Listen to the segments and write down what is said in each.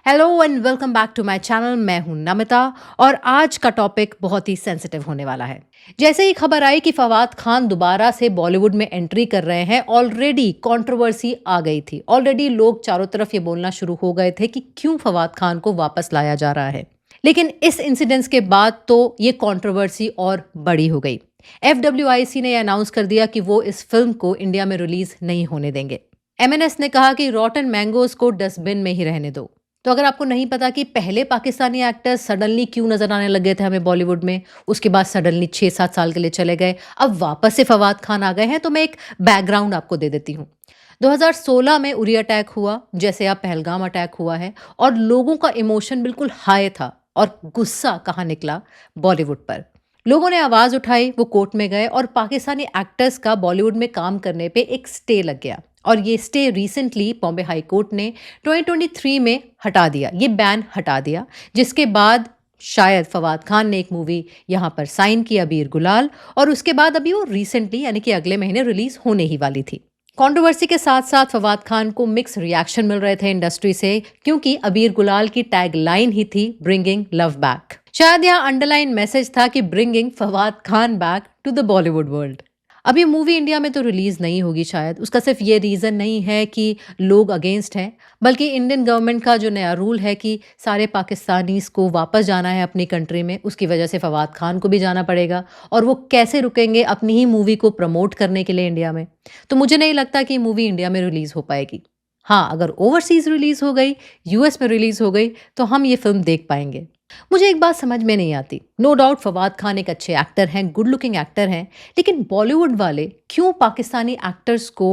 Hello and welcome back to my channel. मैं हूं नमिता और आज का टॉपिक बहुत ही सेंसिटिव होने वाला है। जैसे ही खबर आई कि फवाद खान दोबारा से बॉलीवुड में एंट्री कर रहे हैं, ऑलरेडी कंट्रोवर्सी आ गई थी। ऑलरेडी लोग चारों तरफ ये बोलना शुरू हो गए थे कि क्यों फवाद खान को वापस लाया जा रहा है। लेकिन इस इंसिडेंस के बाद तो ये कंट्रोवर्सी और बड़ी हो गई। FWIC ने अनाउंस कर दिया कि वो इस फिल्म को इंडिया में रिलीज नहीं होने देंगे। MNS ने कहा कि रॉटन मैंगोज को डस्टबिन में ही रहने दो। तो अगर आपको नहीं पता कि पहले पाकिस्तानी एक्टर्स सडनली क्यों नजर आने लगे थे हमें बॉलीवुड में, उसके बाद सडनली 6-7 साल के लिए चले गए, अब वापस से फवाद खान आ गए हैं, तो मैं एक बैकग्राउंड आपको दे देती हूँ। 2016 में उरी अटैक हुआ, जैसे अब पहलगाम अटैक हुआ है, और लोगों का इमोशन बिल्कुल हाई था और गुस्सा कहाँ निकला बॉलीवुड पर। लोगों ने आवाज उठाई, वो कोर्ट में गए और पाकिस्तानी एक्टर्स का बॉलीवुड में काम करने पे एक स्टे लग गया। और ये stay recently Bombay high court ने 2023 में हटा दिया, ये बैन हटा दिया, जिसके बाद शायद फवाद खान ने एक मूवी यहाँ पर साइन की, अबीर गुलाल, और उसके बाद अभी वो रिसेंटली यानी कि अगले महीने रिलीज होने ही वाली थी। कंट्रोवर्सी के साथ साथ फवाद खान को मिक्स रिएक्शन मिल रहे थे इंडस्ट्री से, क्योंकि अबीर गुलाल की टैग लाइन ही थी ब्रिंगिंग लव बैक। शायद यहाँ अंडरलाइन मैसेज था कि bringing Fawad Khan back to the Bollywood world. अब ये मूवी इंडिया में तो रिलीज नहीं होगी शायद, उसका सिर्फ ये रीजन नहीं है कि लोग अगेंस्ट हैं, बल्कि इंडियन गवर्नमेंट का जो नया रूल है कि सारे पाकिस्तानीज को वापस जाना है अपनी कंट्री में, उसकी वजह से फवाद खान को भी जाना पड़ेगा। और वो कैसे रुकेंगे अपनी ही मूवी को प्रमोट करने के लिए इंडिया में? तो मुझे नहीं लगता कि मूवी इंडिया में रिलीज हो पाएगी। हाँ, अगर ओवरसीज रिलीज हो गई, US में रिलीज हो गई, तो हम ये फिल्म देख पाएंगे। मुझे एक बात समझ में नहीं आती। नो डाउट फवाद खान एक अच्छे एक्टर हैं, गुड लुकिंग एक्टर हैं, लेकिन बॉलीवुड वाले क्यों पाकिस्तानी एक्टर्स को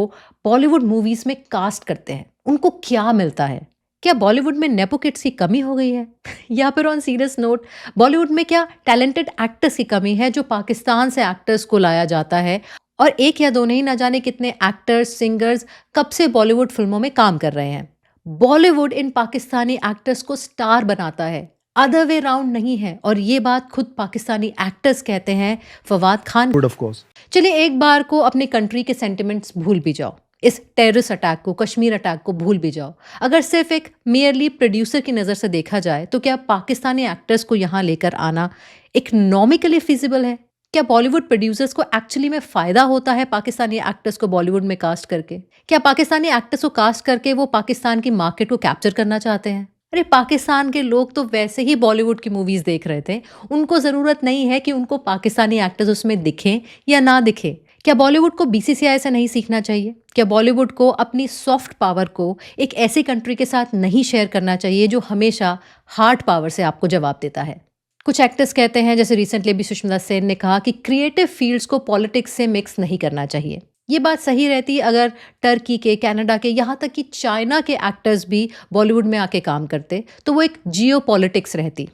बॉलीवुड मूवीज में कास्ट करते हैं? उनको क्या मिलता है? क्या बॉलीवुड में नेपो किड्स की कमी हो गई है? या फिर ऑन सीरियस नोट, बॉलीवुड में क्या टैलेंटेड एक्टर्स की कमी है जो पाकिस्तान से एक्टर्स को लाया जाता है? और एक या दो नहीं, ना जाने कितने एक्टर्स, सिंगर्स कब से बॉलीवुड फिल्मों में काम कर रहे हैं। बॉलीवुड इन पाकिस्तानी एक्टर्स को स्टार बनाता है, अदर वे राउंड नहीं है, और ये बात खुद पाकिस्तानी एक्टर्स कहते हैं, फवाद खान। Of course. चलिए एक बार को अपने कंट्री के सेंटिमेंट्स भूल भी जाओ, इस टेररिस्ट अटैक को, कश्मीर अटैक को भूल भी जाओ। अगर सिर्फ एक मेयरली प्रोड्यूसर की नज़र से देखा जाए तो क्या पाकिस्तानी एक्टर्स को यहाँ लेकर आना इकोनॉमिकली फिजिबल है? क्या बॉलीवुड प्रोड्यूसर्स को एक्चुअली में फ़ायदा होता है पाकिस्तानी एक्टर्स को बॉलीवुड में कास्ट करके? क्या पाकिस्तानी एक्टर्स को कास्ट करके वो पाकिस्तान की मार्केट को कैप्चर करना चाहते हैं? अरे पाकिस्तान के लोग तो वैसे ही बॉलीवुड की मूवीज़ देख रहे थे, उनको ज़रूरत नहीं है कि उनको पाकिस्तानी एक्टर्स उसमें दिखें या ना दिखें। क्या बॉलीवुड को BCCI से नहीं सीखना चाहिए? क्या बॉलीवुड को अपनी सॉफ्ट पावर को एक ऐसी कंट्री के साथ नहीं शेयर करना चाहिए जो हमेशा हार्ड पावर से आपको जवाब देता है? कुछ एक्टर्स कहते हैं, जैसे रिसेंटली अभी सुष्मिता सेन ने कहा कि क्रिएटिव फील्ड्स को पॉलिटिक्स से मिक्स नहीं करना चाहिए। ये बात सही रहती अगर टर्की के, कनाडा के, यहाँ तक कि चाइना के एक्टर्स भी बॉलीवुड में आके काम करते, तो वो एक जियो पॉलिटिक्स रहती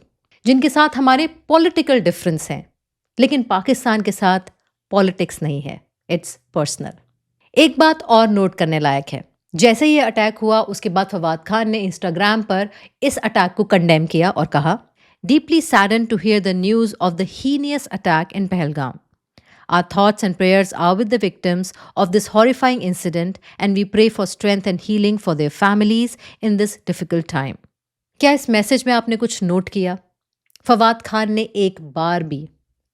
जिनके साथ हमारे पॉलिटिकल डिफरेंस हैं। लेकिन पाकिस्तान के साथ पॉलिटिक्स नहीं है, इट्स पर्सनल। एक बात और नोट करने लायक है, जैसे ये अटैक हुआ उसके बाद फवाद खान ने इंस्टाग्राम पर इस अटैक को कंडेम किया और कहा, deeply saddened to hear the news of the heinous attack in Pahalgam. Our thoughts and prayers are with the victims of this horrifying incident, and we pray for strength and healing for their families in this difficult time. क्या इस message में आपने कुछ note किया? फवाद खान ने एक बार भी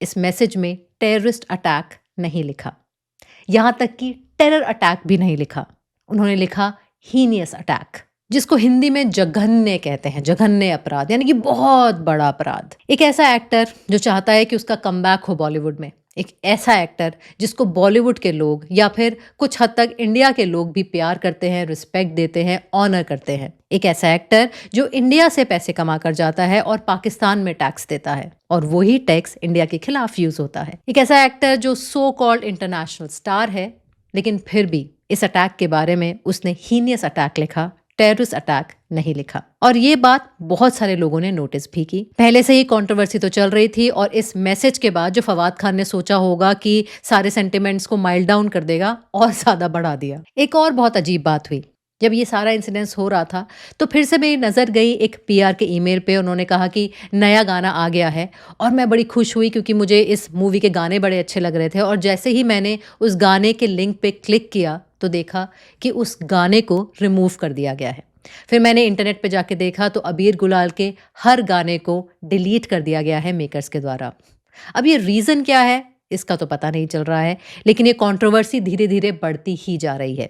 इस मैसेज में टेररिस्ट अटैक नहीं लिखा, यहाँ तक कि टेरर अटैक भी नहीं लिखा। उन्होंने लिखा हीनियस अटैक, जिसको हिंदी में जघन्य कहते हैं, जघन्य अपराध, यानी कि बहुत बड़ा अपराध। एक ऐसा एक्टर जो चाहता है कि उसका कमबैक हो बॉलीवुड में, एक ऐसा एक्टर जिसको बॉलीवुड के लोग या फिर कुछ हद तक इंडिया के लोग भी प्यार करते हैं, रिस्पेक्ट देते हैं, ऑनर करते हैं। एक ऐसा एक्टर जो इंडिया से पैसे कमा कर जाता है और पाकिस्तान में टैक्स देता है, और वही टैक्स इंडिया के खिलाफ यूज होता है। एक ऐसा एक्टर जो सो कॉल्ड इंटरनेशनल स्टार है, लेकिन फिर भी इस अटैक के बारे में उसने हीनियस अटैक लिखा, टेररिस्ट अटैक नहीं लिखा। और ये बात बहुत सारे लोगों ने नोटिस भी की। पहले से ही कंट्रोवर्सी तो चल रही थी, और इस मैसेज के बाद जो फवाद खान ने सोचा होगा कि सारे सेंटिमेंट्स को माइल्ड डाउन कर देगा, और ज्यादा बढ़ा दिया। एक और बहुत अजीब बात हुई, जब ये सारा इंसिडेंस हो रहा था तो फिर से मेरी नज़र गई एक PR के ईमेल पे। उन्होंने कहा कि नया गाना आ गया है, और मैं बड़ी खुश हुई क्योंकि मुझे इस मूवी के गाने बड़े अच्छे लग रहे थे। और जैसे ही मैंने उस गाने के लिंक पे क्लिक किया तो देखा कि उस गाने को रिमूव कर दिया गया है। फिर मैंने इंटरनेट पे जाके देखा तो अबीर गुलाल के हर गाने को डिलीट कर दिया गया है मेकर्स के द्वारा। अब ये रीज़न क्या है, इसका तो पता नहीं चल रहा है, लेकिन ये कंट्रोवर्सी धीरे-धीरे बढ़ती ही जा रही है।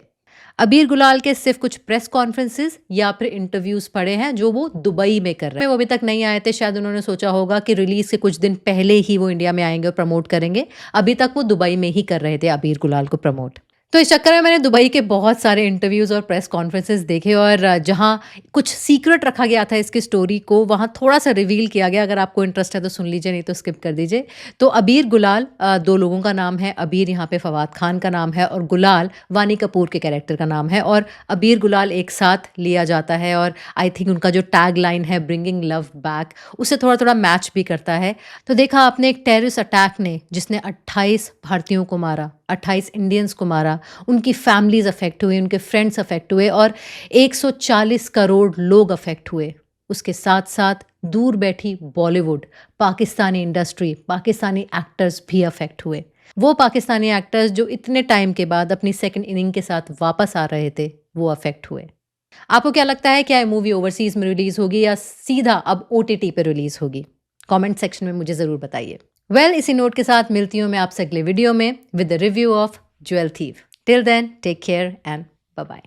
अबीर गुलाल के सिर्फ़ कुछ प्रेस कॉन्फ्रेंसेज़ या फिर इंटरव्यूज़ पड़े हैं जो वो दुबई में कर रहे हैं। वो अभी तक नहीं आए थे, शायद उन्होंने सोचा होगा कि रिलीज़ के कुछ दिन पहले ही वो इंडिया में आएँगे और प्रमोट करेंगे। अभी तक वो दुबई में ही कर रहे थे अबीर गुलाल को प्रमोट। तो इस चक्कर में मैंने दुबई के बहुत सारे इंटरव्यूज़ और प्रेस कॉन्फ्रेंसेस देखे और जहाँ कुछ सीक्रेट रखा गया था इसकी स्टोरी को, वहाँ थोड़ा-सा रिवील किया गया। अगर आपको इंटरेस्ट है तो सुन लीजिए, नहीं तो स्किप कर दीजिए। तो अबीर गुलाल 2 लोगों का नाम है। अबीर यहाँ पे फवाद खान का नाम है और गुलाल वानी कपूर के कैरेक्टर का नाम है और अबीर गुलाल एक साथ लिया जाता है और आई थिंक उनका जो टैग लाइन है ब्रिंगिंग लव बैक, उससे थोड़ा-थोड़ा मैच भी करता है। तो देखा आपने एक टेररिस्ट अटैक ने जिसने 28 भारतीयों को मारा, 28 इंडियंस को मारा, उनकी फैमिलीज़ अफेक्ट हुई, उनके फ्रेंड्स अफेक्ट हुए और 140 करोड़ लोग अफेक्ट हुए। उसके साथ-साथ दूर बैठी बॉलीवुड, पाकिस्तानी इंडस्ट्री, पाकिस्तानी एक्टर्स भी अफेक्ट हुए। वो पाकिस्तानी एक्टर्स जो इतने टाइम के बाद अपनी सेकंड इनिंग के साथ वापस आ रहे थे, वो अफेक्ट हुए। आपको क्या लगता है, क्या ये मूवी ओवरसीज़ में रिलीज़ होगी या सीधा अब ओटीटी पे रिलीज़ होगी? कमेंट सेक्शन में मुझे ज़रूर बताइए। इसी नोट के साथ मिलती हूँ मैं आपसे अगले वीडियो में with the review of Jewel Thief. Till then take care and bye bye.